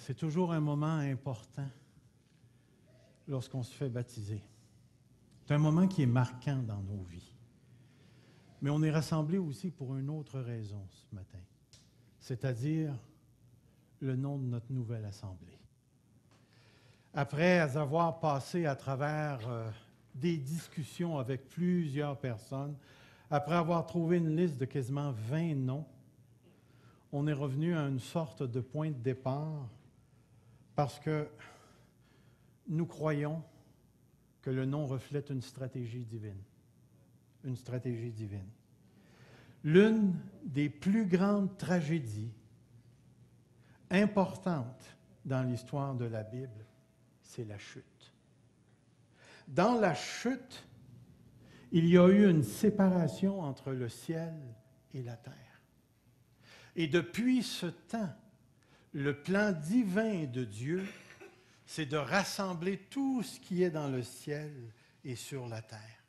C'est toujours un moment important lorsqu'on se fait baptiser. C'est un moment qui est marquant dans nos vies. Mais on est rassemblés aussi pour une autre raison ce matin, c'est-à-dire le nom de notre nouvelle assemblée. Après avoir passé à travers des discussions avec plusieurs personnes, après avoir trouvé une liste de quasiment 20 noms, on est revenu à une sorte de point de départ parce que nous croyons que le nom reflète une stratégie divine. Une stratégie divine. L'une des plus grandes tragédies importantes dans l'histoire de la Bible, c'est la chute. Dans la chute, il y a eu une séparation entre le ciel et la terre. Et depuis ce temps, le plan divin de Dieu, c'est de rassembler tout ce qui est dans le ciel et sur la terre.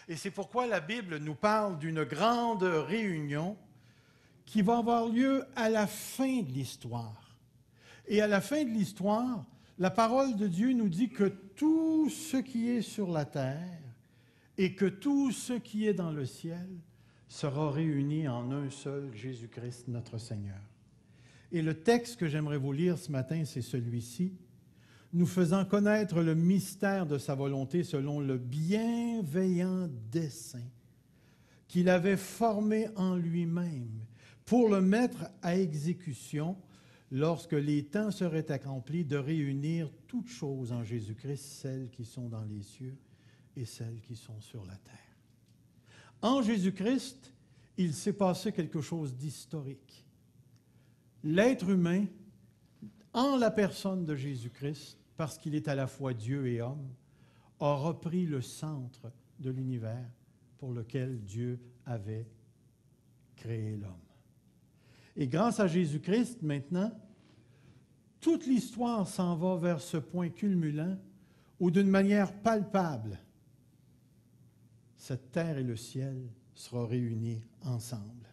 Et c'est pourquoi la Bible nous parle d'une grande réunion qui va avoir lieu à la fin de l'histoire. Et à la fin de l'histoire, la parole de Dieu nous dit que tout ce qui est sur la terre et que tout ce qui est dans le ciel sera réuni en un seul Jésus-Christ, notre Seigneur. Et le texte que j'aimerais vous lire ce matin, c'est celui-ci. Nous faisant connaître le mystère de sa volonté selon le bienveillant dessein qu'il avait formé en lui-même pour le mettre à exécution lorsque les temps seraient accomplis de réunir toutes choses en Jésus-Christ, celles qui sont dans les cieux et celles qui sont sur la terre. En Jésus-Christ, il s'est passé quelque chose d'historique. L'être humain, en la personne de Jésus-Christ, parce qu'il est à la fois Dieu et homme, a repris le centre de l'univers pour lequel Dieu avait créé l'homme. Et grâce à Jésus-Christ, maintenant, toute l'histoire s'en va vers ce point culminant où, d'une manière palpable, cette terre et le ciel seront réunis ensemble.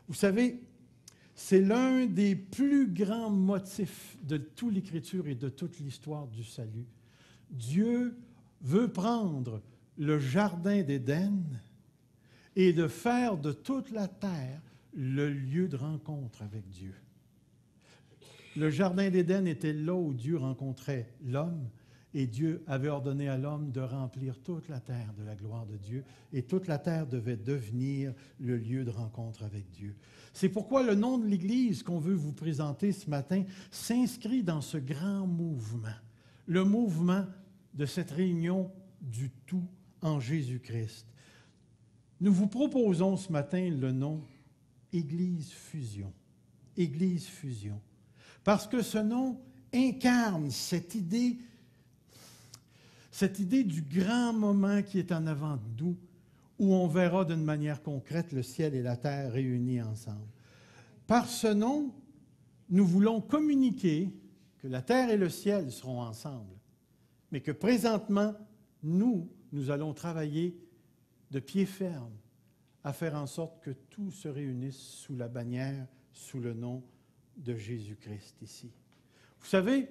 Vous savez, c'est l'un des plus grands motifs de toute l'Écriture et de toute l'histoire du salut. Dieu veut prendre le jardin d'Éden et de faire de toute la terre le lieu de rencontre avec Dieu. Le jardin d'Éden était là où Dieu rencontrait l'homme et Dieu avait ordonné à l'homme de remplir toute la terre de la gloire de Dieu et toute la terre devait devenir le lieu de rencontre avec Dieu. C'est pourquoi le nom de l'Église qu'on veut vous présenter ce matin s'inscrit dans ce grand mouvement, le mouvement de cette réunion du tout en Jésus-Christ. Nous vous proposons ce matin le nom Église Fusion. Église Fusion. Parce que ce nom incarne cette idée du grand moment qui est en avant de nous, où on verra d'une manière concrète le ciel et la terre réunis ensemble. Par ce nom, nous voulons communiquer que la terre et le ciel seront ensemble, mais que présentement, nous allons travailler de pied ferme à faire en sorte que tout se réunisse sous la bannière, sous le nom de Jésus-Christ ici. Vous savez,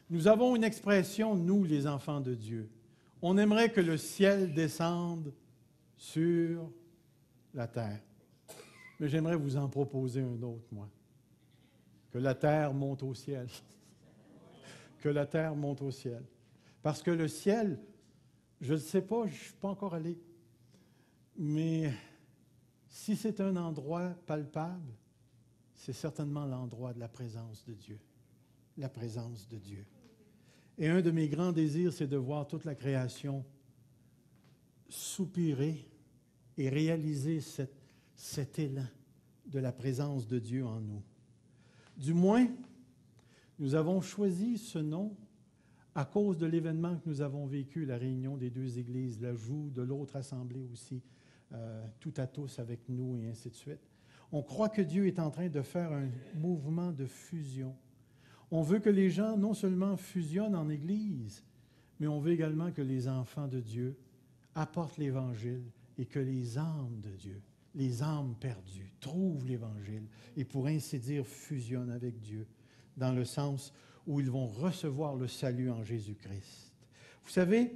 nous avons une expression, nous, les enfants de Dieu. On aimerait que le ciel descende sur la terre. Mais j'aimerais vous en proposer un autre, moi. Que la terre monte au ciel. Que la terre monte au ciel. Parce que le ciel, je ne sais pas, je ne suis pas encore allé, mais si c'est un endroit palpable, c'est certainement l'endroit de la présence de Dieu. La présence de Dieu. Et un de mes grands désirs, c'est de voir toute la création soupirer et réaliser cet élan de la présence de Dieu en nous. Du moins, nous avons choisi ce nom à cause de l'événement que nous avons vécu, la réunion des deux églises, l'ajout de l'autre assemblée aussi, tout à tous avec nous et ainsi de suite. On croit que Dieu est en train de faire un mouvement de fusion. On veut que les gens non seulement fusionnent en Église, mais on veut également que les enfants de Dieu apportent l'Évangile et que les âmes de Dieu, les âmes perdues, trouvent l'Évangile et pour ainsi dire fusionnent avec Dieu, dans le sens où ils vont recevoir le salut en Jésus-Christ. Vous savez,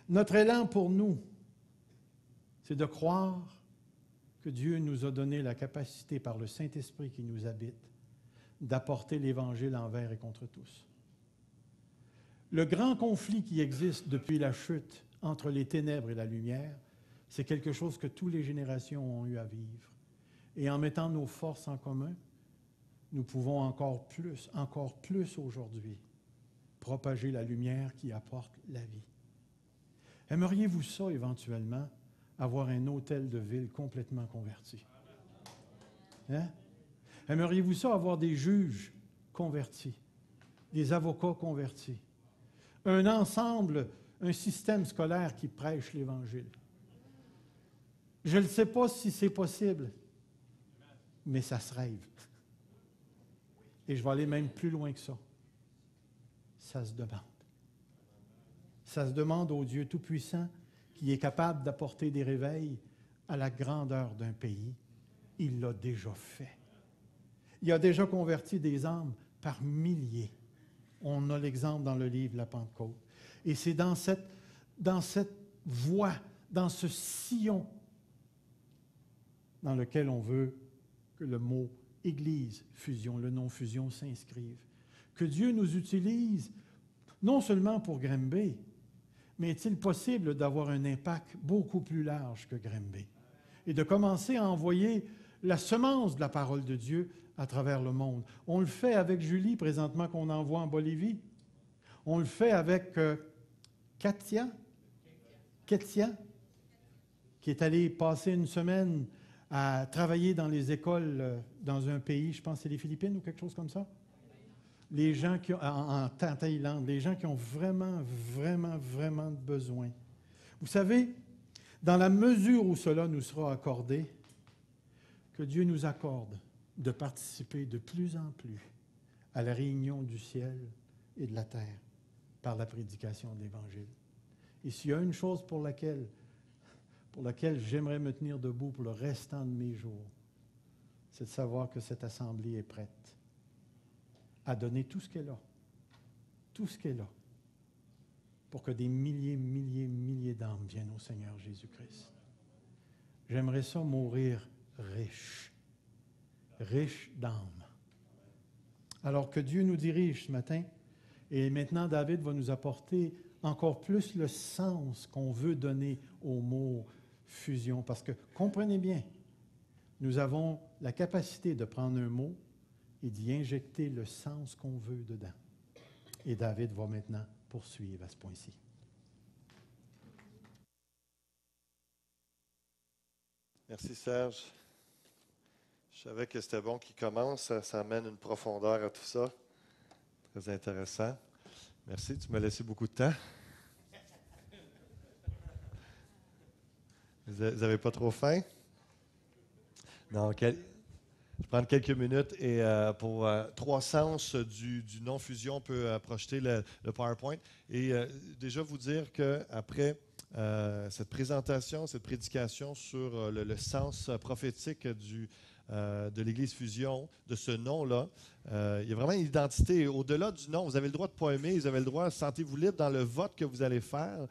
notre élan pour nous, c'est de croire que Dieu nous a donné la capacité par le Saint-Esprit qui nous habite d'apporter l'Évangile envers et contre tous. Le grand conflit qui existe depuis la chute entre les ténèbres et la lumière, c'est quelque chose que toutes les générations ont eu à vivre. Et en mettant nos forces en commun, nous pouvons encore plus aujourd'hui, propager la lumière qui apporte la vie. Aimeriez-vous ça éventuellement, avoir un hôtel de ville complètement converti? Hein? Aimeriez-vous ça, avoir des juges convertis, des avocats convertis, un ensemble, un système scolaire qui prêche l'Évangile? Je ne sais pas si c'est possible, mais ça se rêve. Et je vais aller même plus loin que ça. Ça se demande. Ça se demande au Dieu Tout-Puissant qui est capable d'apporter des réveils à la grandeur d'un pays. Il l'a déjà fait. Il a déjà converti des âmes par milliers. On a l'exemple dans le livre La Pentecôte. Et c'est dans cette voie, dans ce sillon, dans lequel on veut que le mot Église, fusion, le nom fusion s'inscrive. Que Dieu nous utilise non seulement pour Granby, mais est-il possible d'avoir un impact beaucoup plus large que Granby et de commencer à envoyer la semence de la parole de Dieu à travers le monde? On le fait avec Julie, présentement, qu'on envoie en Bolivie. On le fait avec Katia, qui est allée passer une semaine à travailler dans les écoles dans un pays, je pense que c'est les Philippines ou quelque chose comme ça. Les gens qui ont, en Thaïlande, les gens qui ont vraiment besoin. Vous savez, dans la mesure où cela nous sera accordé, que Dieu nous accorde de participer de plus en plus à la réunion du ciel et de la terre par la prédication de l'Évangile. Et s'il y a une chose pour laquelle j'aimerais me tenir debout pour le restant de mes jours, c'est de savoir que cette assemblée est prête à donner tout ce qu'elle a, pour que des milliers d'âmes viennent au Seigneur Jésus-Christ. J'aimerais ça mourir riche d'âmes. Alors que Dieu nous dirige ce matin, et maintenant David va nous apporter encore plus le sens qu'on veut donner au mot fusion. Parce que, comprenez bien, nous avons la capacité de prendre un mot et d'y injecter le sens qu'on veut dedans. Et David va maintenant poursuivre à ce point-ci. Merci Serge. Je savais que c'était bon qu'il commence. Ça amène une profondeur à tout ça. Très intéressant. Merci, tu m'as laissé beaucoup de temps. Vous n'avez pas trop faim? Non, je vais prendre quelques minutes et pour trois sens du non-fusion, on peut projeter le PowerPoint. Et déjà vous dire qu'après cette présentation, cette prédication sur le sens prophétique de l'Église Fusion, de ce nom-là, il y a vraiment une identité. Et au-delà du nom, vous avez le droit de ne pas aimer, vous avez le droit, sentez-vous libre dans le vote que vous allez faire.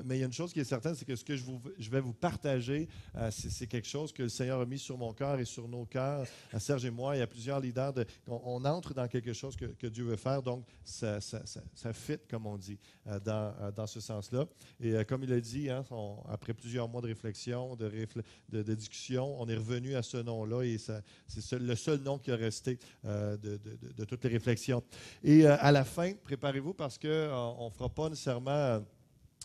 Mais il y a une chose qui est certaine, c'est que ce que je vais vous partager, c'est quelque chose que le Seigneur a mis sur mon cœur et sur nos cœurs, à Serge et moi. Il y a plusieurs leaders. On entre dans quelque chose que Dieu veut faire, donc ça fit, comme on dit, dans ce sens-là. Et comme il a dit, hein, après plusieurs mois de réflexion, de discussion, on est revenu à ce nom-là et c'est le seul nom qui a resté de toutes les réflexions. Et à la fin, préparez-vous parce qu'on ne fera pas nécessairement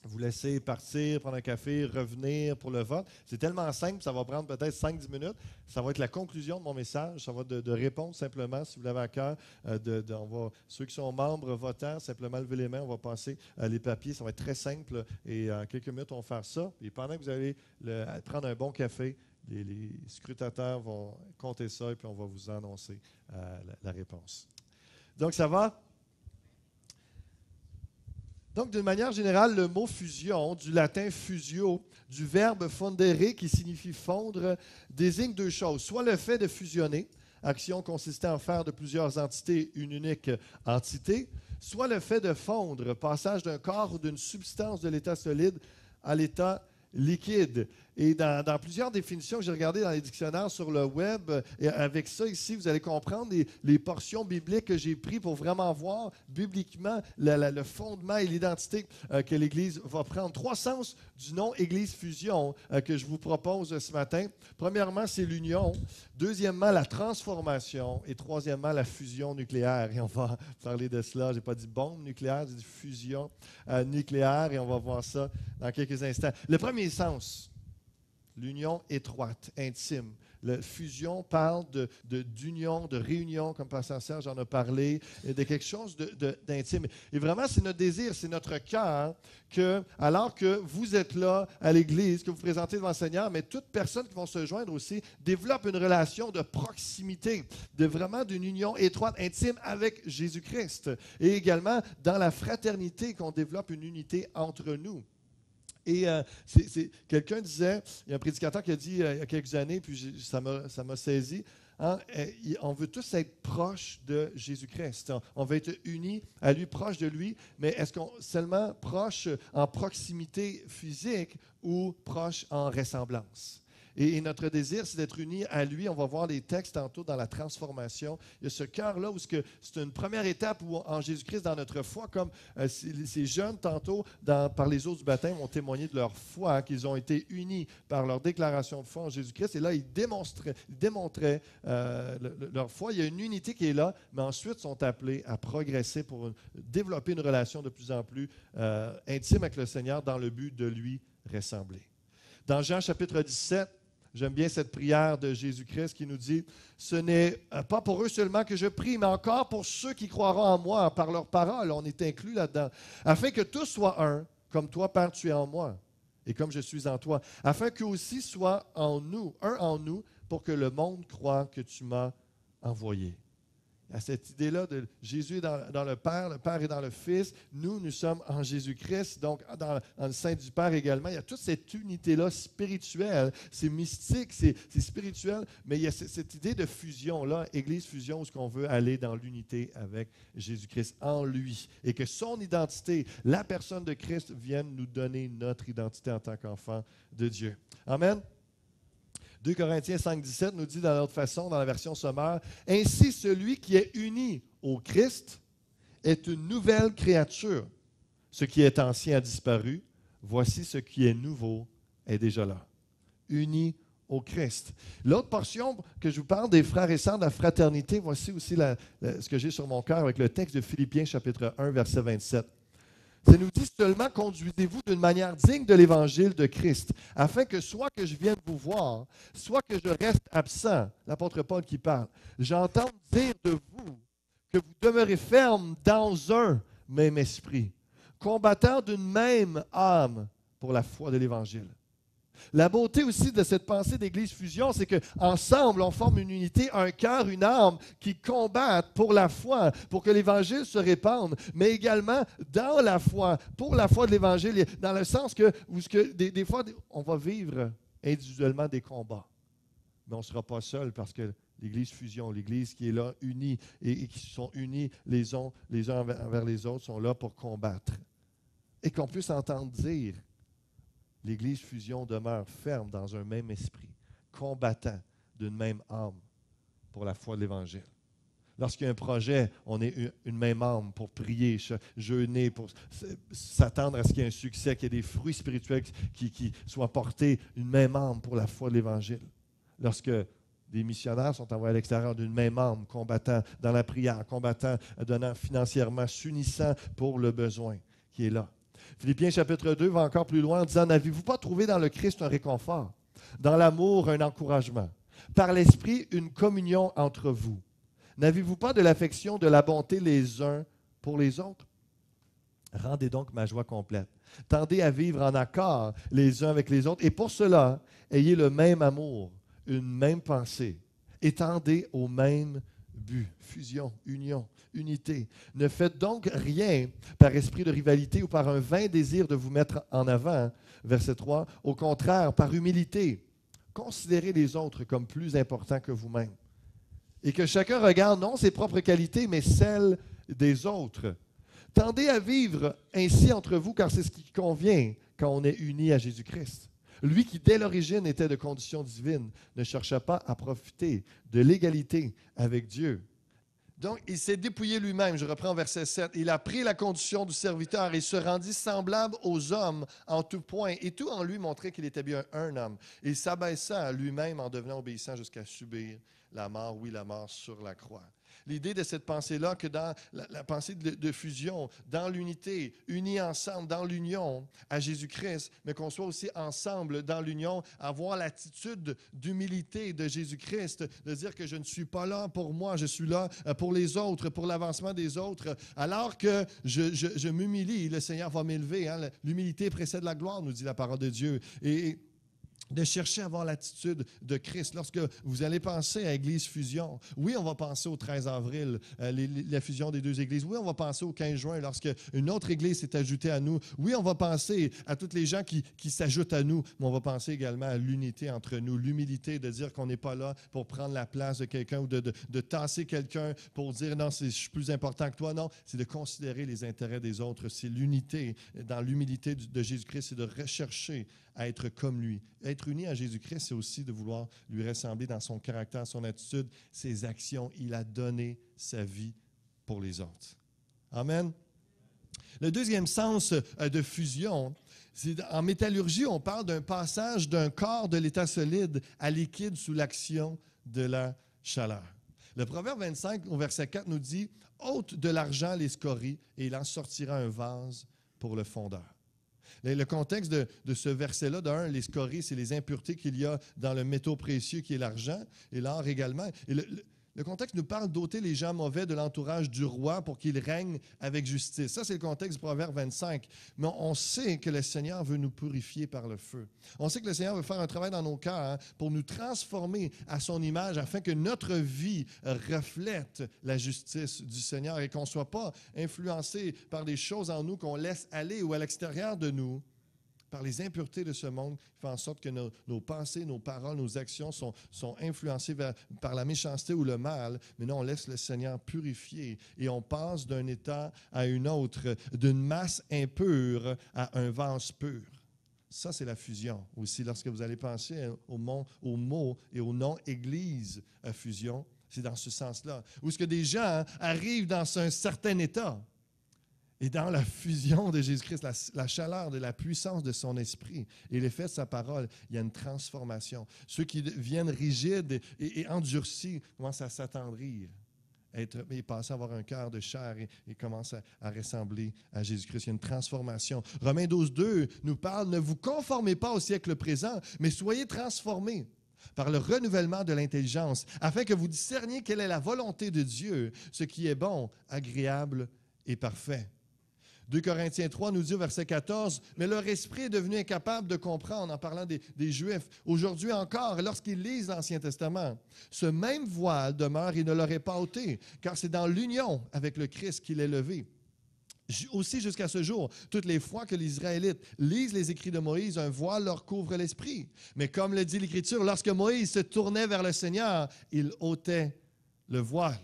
vous laisser partir, prendre un café, revenir pour le vote. C'est tellement simple, ça va prendre peut-être 5-10 minutes. Ça va être la conclusion de mon message. Ça va de répondre simplement, si vous l'avez à cœur. Ceux qui sont membres votants, simplement lever les mains, on va passer les papiers. Ça va être très simple et en quelques minutes, on va faire ça. Et pendant que vous allez prendre un bon café, les scrutateurs vont compter ça et puis on va vous annoncer la réponse. Donc, ça va? Donc, d'une manière générale, le mot fusion, du latin fusio, du verbe fondere qui signifie fondre, désigne deux choses. Soit le fait de fusionner action consistait en faire de plusieurs entités une unique entité, soit le fait de fondre, passage d'un corps ou d'une substance de l'état solide à l'état liquide. Et dans plusieurs définitions que j'ai regardées dans les dictionnaires sur le web, et avec ça ici, vous allez comprendre les portions bibliques que j'ai prises pour vraiment voir bibliquement le fondement et l'identité que l'Église va prendre. 3 sens du nom Église Fusion que je vous propose ce matin. Premièrement, c'est l'union. Deuxièmement, la transformation. Et troisièmement, la fusion nucléaire. Et on va parler de cela. Je n'ai pas dit bombe nucléaire, j'ai dit fusion nucléaire. Et on va voir ça dans quelques instants. Le premier sens, l'union étroite, intime. La fusion parle d'union, de réunion, comme Pasteur Serge en a parlé, et de quelque chose d'intime. Et vraiment, c'est notre désir, c'est notre cœur que, alors que vous êtes là à l'Église, que vous présentez devant le Seigneur, mais toute personne qui va se joindre aussi développe une relation de proximité, d'une union étroite, intime avec Jésus-Christ. Et également, dans la fraternité, qu'on développe une unité entre nous. Et quelqu'un disait, il y a un prédicateur qui a dit il y a quelques années, puis ça m'a saisi, hein, on veut tous être proches de Jésus-Christ. On veut être unis à lui, proches de lui, mais est-ce qu'on seulement proche en proximité physique ou proche en ressemblance? Et notre désir, c'est d'être unis à lui. On va voir les textes tantôt dans la transformation. Il y a ce cœur-là où c'est une première étape où, en Jésus-Christ, dans notre foi, comme ces jeunes tantôt, par les eaux du baptême, ont témoigné de leur foi, hein, qu'ils ont été unis par leur déclaration de foi en Jésus-Christ. Et là, ils démontraient leur foi. Il y a une unité qui est là, mais ensuite sont appelés à progresser pour développer une relation de plus en plus intime avec le Seigneur dans le but de lui ressembler. Dans Jean chapitre 17, j'aime bien cette prière de Jésus-Christ qui nous dit « Ce n'est pas pour eux seulement que je prie, mais encore pour ceux qui croiront en moi par leur parole. » On est inclus là-dedans. « Afin que tous soient un, comme toi, Père, tu es en moi, et comme je suis en toi. Afin qu'eux aussi soient en nous, un en nous, pour que le monde croie que tu m'as envoyé. » À cette idée-là de Jésus est dans le Père est dans le Fils, nous sommes en Jésus-Christ, donc dans le sein du Père également. Il y a toute cette unité-là spirituelle, c'est mystique, c'est spirituel, mais il y a cette idée de fusion-là, Église fusion, où on veut aller dans l'unité avec Jésus-Christ en lui, et que son identité, la personne de Christ, vienne nous donner notre identité en tant qu'enfant de Dieu. Amen. 2 Corinthiens 5, 17 nous dit dans l'autre façon, dans la version sommaire, « Ainsi celui qui est uni au Christ est une nouvelle créature. Ce qui est ancien a disparu. Voici ce qui est nouveau est déjà là. » Uni au Christ. L'autre portion que je vous parle des frères et sœurs de la fraternité, voici aussi ce que j'ai sur mon cœur avec le texte de Philippiens chapitre 1, verset 27. Ça nous dit seulement conduisez-vous d'une manière digne de l'évangile de Christ, afin que soit que je vienne vous voir, soit que je reste absent, l'apôtre Paul qui parle, j'entends dire de vous que vous demeurez ferme dans un même esprit, combattant d'une même âme pour la foi de l'évangile. La beauté aussi de cette pensée d'Église Fusion, c'est qu'ensemble, on forme une unité, un cœur, une âme qui combattent pour la foi, pour que l'Évangile se répande, mais également dans la foi, pour la foi de l'Évangile, dans le sens que des fois, on va vivre individuellement des combats, mais on ne sera pas seul parce que l'Église Fusion, l'Église qui est là, unie, et qui sont unis les uns envers les autres, sont là pour combattre. Et qu'on puisse entendre dire, l'Église Fusion demeure ferme dans un même esprit, combattant d'une même âme pour la foi de l'Évangile. Lorsqu'il y a un projet, on est une même âme pour prier, jeûner, pour s'attendre à ce qu'il y ait un succès, qu'il y ait des fruits spirituels qui soient portés, une même âme pour la foi de l'Évangile. Lorsque des missionnaires sont envoyés à l'extérieur d'une même âme, combattant dans la prière, combattant, donnant financièrement, s'unissant pour le besoin qui est là. Philippiens chapitre 2 va encore plus loin en disant « N'avez-vous pas trouvé dans le Christ un réconfort, dans l'amour un encouragement, par l'Esprit une communion entre vous? N'avez-vous pas de l'affection, de la bonté les uns pour les autres? Rendez donc ma joie complète. Tendez à vivre en accord les uns avec les autres, et pour cela, ayez le même amour, une même pensée, et tendez au même but, fusion, union, unité. Ne faites donc rien par esprit de rivalité ou par un vain désir de vous mettre en avant. Verset 3. Au contraire, par humilité, considérez les autres comme plus importants que vous-même. Et que chacun regarde non ses propres qualités, mais celles des autres. Tendez à vivre ainsi entre vous, car c'est ce qui convient quand on est unis à Jésus-Christ. Lui qui, dès l'origine, était de condition divine, ne chercha pas à profiter de l'égalité avec Dieu. Donc, il s'est dépouillé lui-même. Je reprends verset 7. Il a pris la condition du serviteur et se rendit semblable aux hommes en tout point. Et tout en lui montrait qu'il était bien un homme. Il s'abaissa à lui-même en devenant obéissant jusqu'à subir la mort, oui, la mort sur la croix. L'idée de cette pensée-là, que dans la pensée de fusion, dans l'unité, unis ensemble, dans l'union à Jésus-Christ, mais qu'on soit aussi ensemble dans l'union, avoir l'attitude d'humilité de Jésus-Christ, de dire que je ne suis pas là pour moi, je suis là pour les autres, pour l'avancement des autres. Alors que je m'humilie, le Seigneur va m'élever. Hein? L'humilité précède la gloire, nous dit la parole de Dieu. Et de chercher à avoir l'attitude de Christ. Lorsque vous allez penser à Église Fusion, oui, on va penser au 13 avril, la fusion des deux églises. Oui, on va penser au 15 juin, lorsque une autre église s'est ajoutée à nous. Oui, on va penser à tous les gens qui s'ajoutent à nous, mais on va penser également à l'unité entre nous, l'humilité de dire qu'on n'est pas là pour prendre la place de quelqu'un ou de tasser quelqu'un pour dire non, je suis plus important que toi. Non, c'est de considérer les intérêts des autres. C'est l'unité, dans l'humilité de Jésus-Christ, c'est de rechercher à être comme lui. Être uni à Jésus-Christ, c'est aussi de vouloir lui ressembler dans son caractère, son attitude, ses actions. Il a donné sa vie pour les autres. Amen. Le deuxième sens de fusion, c'est en métallurgie, on parle d'un passage d'un corps de l'état solide à liquide sous l'action de la chaleur. Le Proverbe 25, au verset 4, nous dit « Ôte de l'argent les scories, et il en sortira un vase pour le fondeur. » Le contexte de ce verset-là, d'un, les scories, c'est les impuretés qu'il y a dans le métaux précieux qui est l'argent et l'or également. Et le contexte nous parle d'ôter les gens mauvais de l'entourage du roi pour qu'il règne avec justice. Ça, c'est le contexte du Proverbe 25. Mais on sait que le Seigneur veut nous purifier par le feu. On sait que le Seigneur veut faire un travail dans nos cœurs pour nous transformer à son image afin que notre vie reflète la justice du Seigneur et qu'on ne soit pas influencé par des choses en nous qu'on laisse aller ou à l'extérieur de nous, par les impuretés de ce monde, qui fait en sorte que nos pensées, nos paroles, nos actions sont influencées par la méchanceté ou le mal. Mais non, on laisse le Seigneur purifier et on passe d'un état à un autre, d'une masse impure à un vase pur. Ça, c'est la fusion. Aussi, lorsque vous allez penser au mot et au nom « Église fusion », c'est dans ce sens-là. Où est-ce que des gens arrivent dans un certain état. Et dans la fusion de Jésus-Christ, la chaleur de la puissance de son esprit et l'effet de sa parole, il y a une transformation. Ceux qui viennent rigides et endurcis commencent à s'attendrir, et passer à avoir un cœur de chair et commencent à ressembler à Jésus-Christ. Il y a une transformation. Romains 12:2 nous parle « Ne vous conformez pas au siècle présent, mais soyez transformés par le renouvellement de l'intelligence, afin que vous discerniez quelle est la volonté de Dieu, ce qui est bon, agréable et parfait. » 2 Corinthiens 3 nous dit au verset 14, « Mais leur esprit est devenu incapable de comprendre, en parlant des Juifs, aujourd'hui encore, lorsqu'ils lisent l'Ancien Testament, ce même voile demeure et ne leur est pas ôté, car c'est dans l'union avec le Christ qu'il est levé. » Aussi jusqu'à ce jour, toutes les fois que les Israélites lisent les écrits de Moïse, un voile leur couvre l'esprit. Mais comme le dit l'Écriture, lorsque Moïse se tournait vers le Seigneur, il ôtait le voile.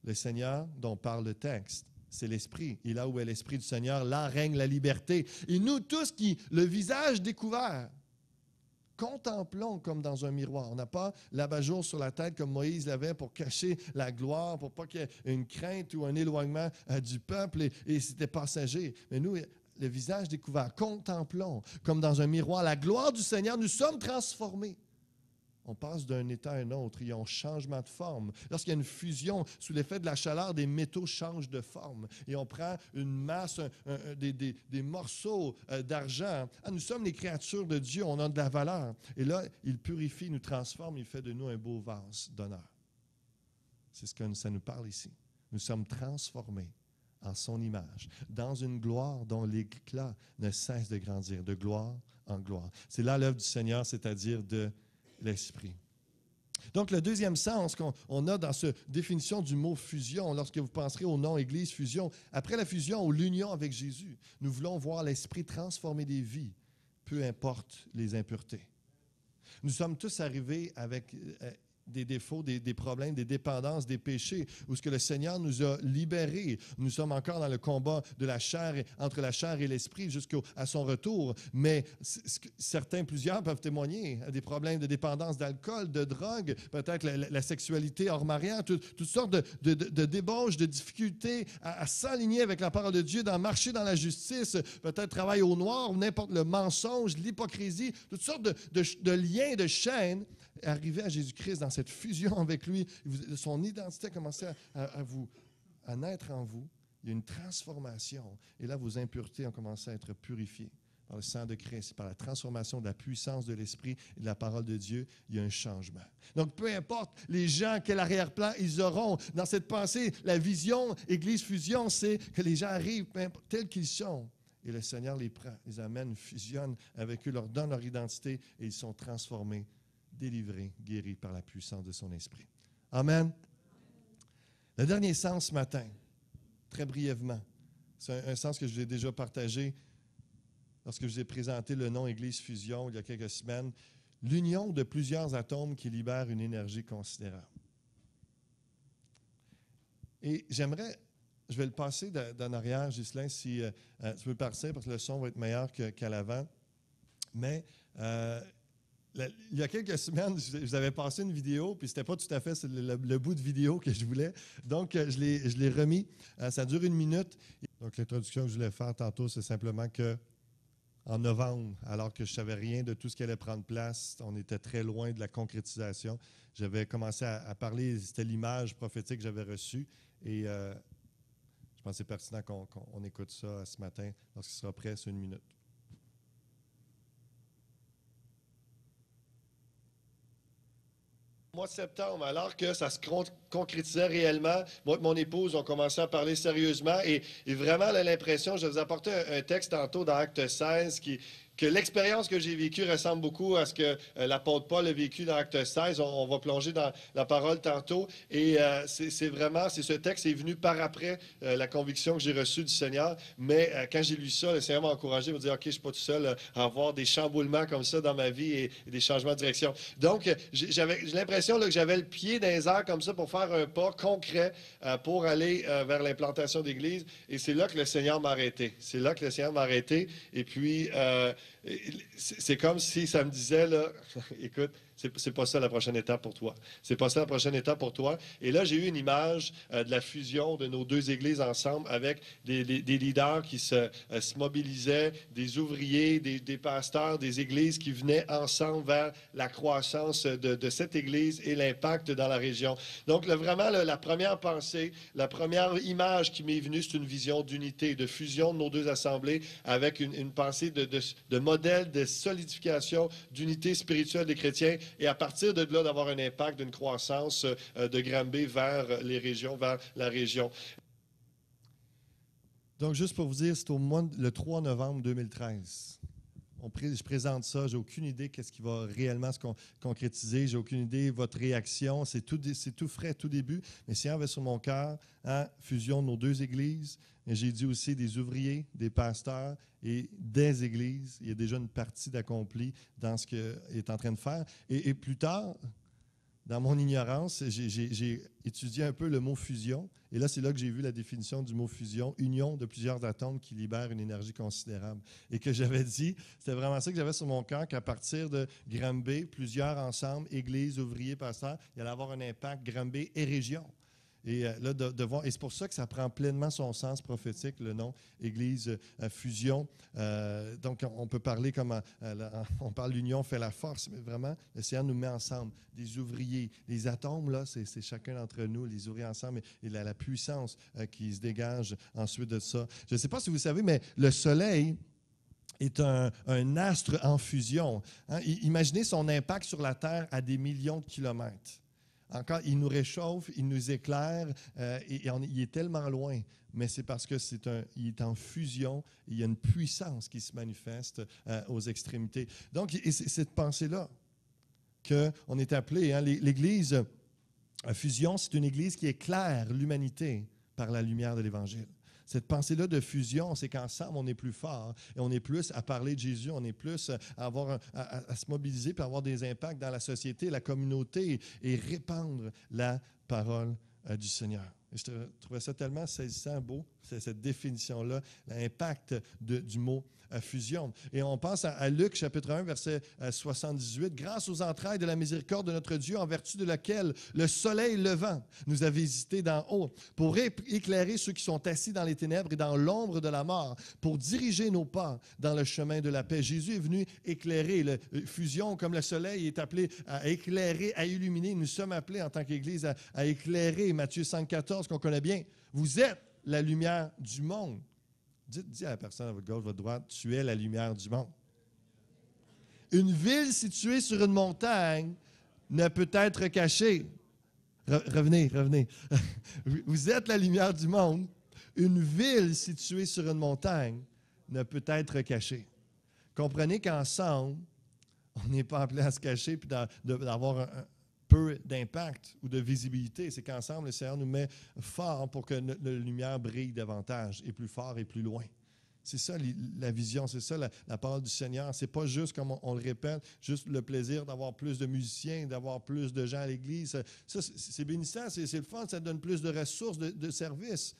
Le Seigneur dont parle le texte, c'est l'Esprit. Et là où est l'Esprit du Seigneur, là règne la liberté. Et nous tous qui, le visage découvert, contemplons comme dans un miroir. On n'a pas l'abat-jour sur la tête comme Moïse l'avait pour cacher la gloire, pour pas qu'il y ait une crainte ou un éloignement du peuple et c'était passager. Mais nous, le visage découvert, contemplons comme dans un miroir la gloire du Seigneur. Nous sommes transformés. On passe d'un état à un autre. Il y a un changement de forme. Lorsqu'il y a une fusion, sous l'effet de la chaleur, des métaux changent de forme. Et on prend une masse, des morceaux d'argent. Ah, nous sommes les créatures de Dieu, on a de la valeur. Et là, il purifie, nous transforme, il fait de nous un beau vase d'honneur. C'est ce que ça nous parle ici. Nous sommes transformés en son image, dans une gloire dont l'éclat ne cesse de grandir, de gloire en gloire. C'est là l'œuvre du Seigneur, c'est-à-dire de l'Esprit. Donc, le deuxième sens qu'on a dans cette définition du mot fusion, lorsque vous penserez au nom Église fusion, après la fusion ou l'union avec Jésus, nous voulons voir l'Esprit transformer des vies, peu importe les impuretés. Nous sommes tous arrivés avec des défauts, des problèmes, des dépendances, des péchés, où ce que le Seigneur nous a libérés. Nous sommes encore dans le combat de la chair, entre la chair et l'esprit jusqu'à son retour. Mais plusieurs peuvent témoigner des problèmes de dépendance d'alcool, de drogue, peut-être la sexualité hors mariage, toutes sortes de débauches, de difficultés à s'aligner avec la parole de Dieu, d'en marcher dans la justice, peut-être travail au noir, ou n'importe le mensonge, l'hypocrisie, toutes sortes de liens, de chaînes. Arrivé à Jésus-Christ, dans cette fusion avec lui, son identité a commencé à naître en vous. Il y a une transformation. Et là, vos impuretés ont commencé à être purifiées par le sang de Christ, par la transformation de la puissance de l'Esprit et de la parole de Dieu. Il y a un changement. Donc, peu importe les gens, quel arrière-plan ils auront dans cette pensée, la vision Église Fusion, c'est que les gens arrivent tels qu'ils sont. Et le Seigneur les prend, les amène, fusionne avec eux, leur donne leur identité et ils sont transformés, délivrés, guéris par la puissance de son esprit. Amen. Le dernier sens ce matin, très brièvement, c'est un sens que je vous ai déjà partagé lorsque je vous ai présenté le nom Église Fusion il y a quelques semaines, l'union de plusieurs atomes qui libèrent une énergie considérable. Et je vais le passer d'en arrière, Ghislain, si tu peux le passer parce que le son va être meilleur qu'à l'avant. Mais il y a quelques semaines, je vous avais passé une vidéo, puis ce n'était pas tout à fait le bout de vidéo que je voulais. Donc, je l'ai remis. Ça dure 1 minute. Donc, l'introduction que je voulais faire tantôt, c'est simplement que en novembre, alors que je ne savais rien de tout ce qui allait prendre place, on était très loin de la concrétisation. J'avais commencé à parler, c'était l'image prophétique que j'avais reçue. Et je pense que c'est pertinent qu'on écoute ça ce matin, lorsqu'il sera prêt, c'est 1 minute. Au mois de septembre, alors que ça se concrétisait réellement, moi et mon épouse, on commençait à parler sérieusement et vraiment, là, l'impression, je vais vous apporter un texte tantôt dans Acte 16 que l'expérience que j'ai vécue ressemble beaucoup à ce que l'apôtre Paul a vécu dans Acte 16. On va plonger dans la parole tantôt. Et c'est ce texte est venu par après la conviction que j'ai reçue du Seigneur. Mais quand j'ai lu ça, le Seigneur m'a encouragé, il m'a dit, OK, je ne suis pas tout seul à avoir des chamboulements comme ça dans ma vie et des changements de direction. Donc, j'ai l'impression là, que j'avais le pied dans les airs comme ça pour faire un pas concret pour aller vers l'implantation d'église. Et c'est là que le Seigneur m'a arrêté. C'est là que le Seigneur m'a arrêté. Et puis, c'est comme si ça me disait, là, écoute, c'est pas ça la prochaine étape pour toi. C'est pas ça la prochaine étape pour toi. Et là, j'ai eu une image de la fusion de nos 2 églises ensemble avec des leaders qui se mobilisaient, des ouvriers, des pasteurs, des églises qui venaient ensemble vers la croissance de cette église et l'impact dans la région. Donc, vraiment, la première pensée, la première image qui m'est venue, c'est une vision d'unité, de fusion de nos 2 assemblées avec une pensée de modèle de solidification, d'unité spirituelle des chrétiens. Et à partir de là, d'avoir un impact d'une croissance de Granby vers les régions, vers la région. Donc, juste pour vous dire, c'est le 3 novembre 2013. Je présente ça, j'ai aucune idée qu'est-ce qui va réellement se concrétiser, j'ai aucune idée de votre réaction, c'est tout frais, tout début, mais Seigneur avait sur mon cœur, fusion de nos 2 églises, mais j'ai dit aussi des ouvriers, des pasteurs et des églises. Il y a déjà une partie d'accompli dans ce qu'il est en train de faire. Et plus tard, dans mon ignorance, j'ai étudié un peu le mot fusion. Et là, c'est là que j'ai vu la définition du mot fusion, union de plusieurs atomes qui libèrent une énergie considérable. Et que j'avais dit, c'était vraiment ça que j'avais sur mon cœur, qu'à partir de Granby, plusieurs ensemble, églises, ouvriers, pasteurs, il allait avoir un impact Granby et région. Et là, de voir, et c'est pour ça que ça prend pleinement son sens prophétique, le nom Église Fusion. Donc, on peut parler comme on parle l'union fait la force, mais vraiment, le Seigneur nous met ensemble, des ouvriers. Les atomes, là, c'est chacun d'entre nous, les ouvriers ensemble, et la puissance qui se dégage ensuite de ça. Je ne sais pas si vous savez, mais le Soleil est un astre en fusion. Hein? Imaginez son impact sur la Terre à des millions de kilomètres. Encore, il nous réchauffe, il nous éclaire, il est tellement loin, mais c'est parce que il est en fusion, il y a une puissance qui se manifeste aux extrémités. Donc, c'est cette pensée-là qu'on est appelé. Hein, l'Église Fusion, c'est une Église qui éclaire l'humanité par la lumière de l'Évangile. Cette pensée-là de fusion, c'est qu'ensemble, on est plus fort et on est plus à parler de Jésus, on est plus à se mobiliser pour avoir des impacts dans la société, la communauté et répandre la parole du Seigneur. Et je trouvais ça tellement saisissant, beau, cette définition-là, l'impact du mot fusion. Et on pense à Luc, chapitre 1, verset 78. « Grâce aux entrailles de la miséricorde de notre Dieu, en vertu de laquelle le soleil levant nous a visités d'en haut, pour éclairer ceux qui sont assis dans les ténèbres et dans l'ombre de la mort, pour diriger nos pas dans le chemin de la paix. » Jésus est venu éclairer. La fusion, comme le soleil, est appelé à éclairer, à illuminer. Nous sommes appelés en tant qu'Église à éclairer. Matthieu 5,14, qu'on connaît bien. « Vous êtes la lumière du monde. » Dites à la personne à votre gauche, à votre droite, tu es la lumière du monde. Une ville située sur une montagne ne peut être cachée. Revenez. Vous êtes la lumière du monde. Une ville située sur une montagne ne peut être cachée. Comprenez qu'ensemble, on n'est pas appelé à se cacher et d'avoir un peu d'impact ou de visibilité. C'est qu'ensemble, le Seigneur nous met fort pour que la lumière brille davantage et plus fort et plus loin. C'est ça la vision, c'est ça la parole du Seigneur. C'est pas juste, comme on le répète, juste le plaisir d'avoir plus de musiciens, d'avoir plus de gens à l'Église. Ça, c'est bénissant, c'est le fun, ça donne plus de ressources, de services.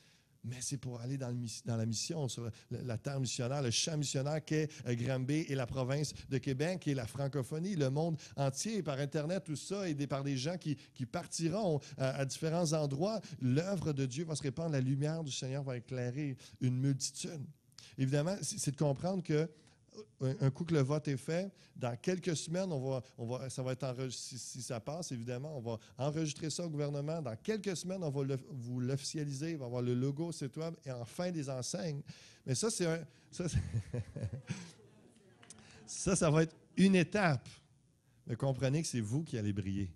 Mais c'est pour aller dans la mission, sur la terre missionnaire, le champ missionnaire qu'est Granby et la province de Québec et la francophonie, le monde entier, par Internet, tout ça, aidé par des gens qui partiront à différents endroits. L'œuvre de Dieu va se répandre, la lumière du Seigneur va éclairer une multitude. Évidemment, c'est de comprendre que un coup que le vote est fait, dans quelques semaines, ça va être enregistré, si ça passe, évidemment, on va enregistrer ça au gouvernement. Dans quelques semaines, on va vous l'officialiser, il va y avoir le logo, site web et enfin des enseignes. Mais ça, ça va être une étape. Mais comprenez que c'est vous qui allez briller.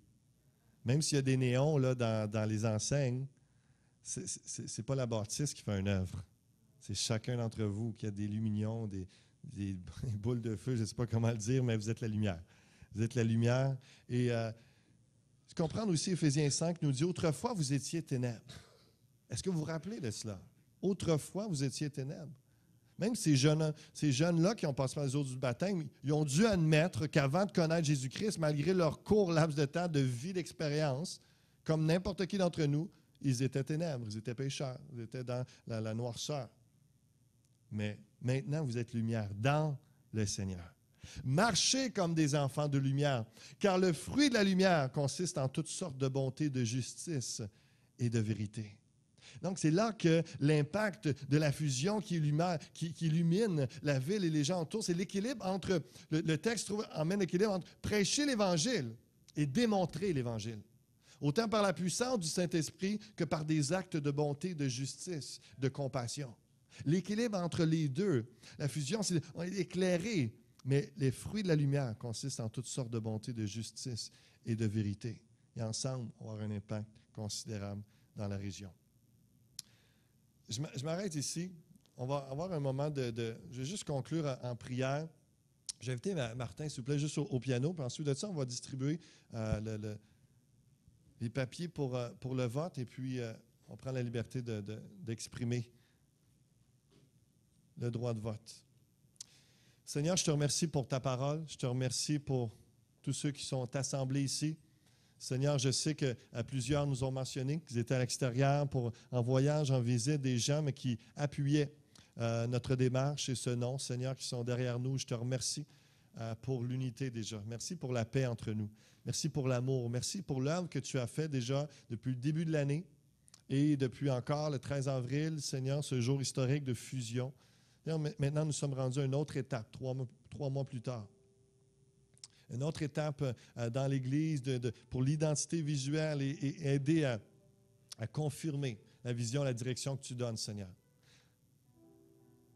Même s'il y a des néons là, dans les enseignes, c'est pas la bâtisse qui fait une œuvre. C'est chacun d'entre vous qui a des luminions, des boules de feu, je ne sais pas comment le dire, mais vous êtes la lumière. Vous êtes la lumière. Et comprendre aussi, Éphésiens 5 nous dit, « Autrefois, vous étiez ténèbres. » Est-ce que vous vous rappelez de cela? Autrefois, vous étiez ténèbres. Même ces jeunes-là qui ont passé par les eaux du baptême, ils ont dû admettre qu'avant de connaître Jésus-Christ, malgré leur court laps de temps, de vie, d'expérience, comme n'importe qui d'entre nous, ils étaient ténèbres, ils étaient pécheurs, ils étaient dans la noirceur. Mais maintenant, vous êtes lumière dans le Seigneur. Marchez comme des enfants de lumière, car le fruit de la lumière consiste en toutes sortes de bonté, de justice et de vérité. Donc, c'est là que l'impact de la fusion qui illumine la ville et les gens autour, c'est l'équilibre entre, le texte emmène l'équilibre entre prêcher l'Évangile et démontrer l'Évangile. Autant par la puissance du Saint-Esprit que par des actes de bonté, de justice, de compassion. L'équilibre entre les deux, la fusion, c'est on est éclairé, mais les fruits de la lumière consistent en toutes sortes de bonté, de justice et de vérité. Et ensemble, on va avoir un impact considérable dans la région. Je m'arrête ici. On va avoir un moment je vais juste conclure en prière. Je vais inviter Martin, s'il vous plaît, juste au piano. Puis ensuite de ça, on va distribuer les papiers pour le vote. Et puis, on prend la liberté d'exprimer le droit de vote. Seigneur, je te remercie pour ta parole. Je te remercie pour tous ceux qui sont assemblés ici. Seigneur, je sais qu'à plusieurs nous ont mentionné qu'ils étaient à l'extérieur en voyage, en visite, des gens, mais qui appuyaient notre démarche et ce nom, Seigneur, qui sont derrière nous. Je te remercie pour l'unité déjà. Merci pour la paix entre nous. Merci pour l'amour. Merci pour l'œuvre que tu as fait déjà depuis le début de l'année et depuis encore le 13 avril, Seigneur, ce jour historique de fusion. Maintenant, nous sommes rendus à une autre étape, 3 mois plus tard. Une autre étape dans l'Église pour l'identité visuelle et aider à confirmer la vision, la direction que tu donnes, Seigneur.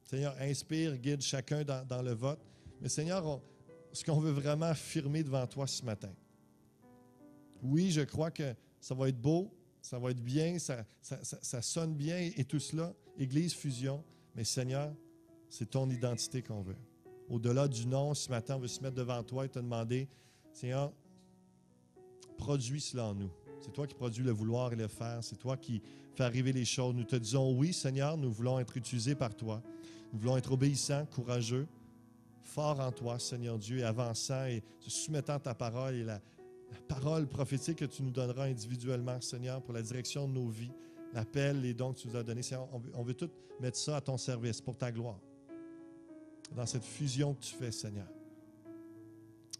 Seigneur, inspire, guide chacun dans le vote. Mais Seigneur, ce qu'on veut vraiment affirmer devant toi ce matin. Oui, je crois que ça va être beau, ça va être bien, ça sonne bien et tout cela, Église Fusion. Mais Seigneur, c'est ton identité qu'on veut. Au-delà du nom, ce matin, on veut se mettre devant toi et te demander, Seigneur, produis cela en nous. C'est toi qui produis le vouloir et le faire. C'est toi qui fais arriver les choses. Nous te disons oui, Seigneur, nous voulons être utilisés par toi. Nous voulons être obéissants, courageux, forts en toi, Seigneur Dieu, et avançant et te soumettant à ta parole et la parole prophétique que tu nous donneras individuellement, Seigneur, pour la direction de nos vies, l'appel, les dons que tu nous as donnés. Seigneur, on veut tout mettre ça à ton service pour ta gloire. Dans cette fusion que tu fais, Seigneur.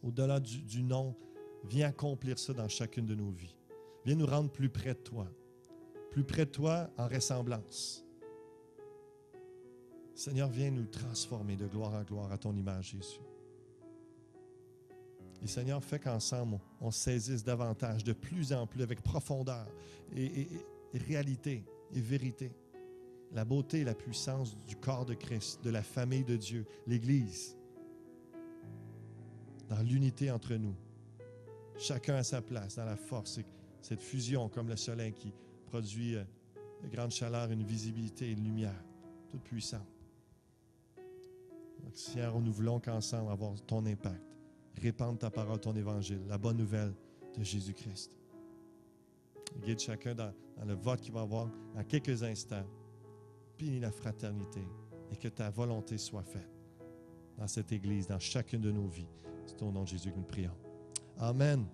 Au-delà du nom, viens accomplir ça dans chacune de nos vies. Viens nous rendre plus près de toi. Plus près de toi en ressemblance. Seigneur, viens nous transformer de gloire en gloire à ton image, Jésus. Et Seigneur, fais qu'ensemble, on saisisse davantage, de plus en plus, avec profondeur et réalité et vérité, la beauté et la puissance du corps de Christ, de la famille de Dieu, l'Église, dans l'unité entre nous. Chacun à sa place, dans la force, cette fusion comme le soleil qui produit de grande chaleur, une visibilité et une lumière toute puissante. Donc, Seigneur, nous voulons qu'ensemble avoir ton impact, répandre ta parole, ton évangile, la bonne nouvelle de Jésus-Christ. Guide chacun dans le vote qu'il va avoir dans quelques instants. Bénis la fraternité et que ta volonté soit faite dans cette Église, dans chacune de nos vies. C'est au nom de Jésus que nous prions. Amen.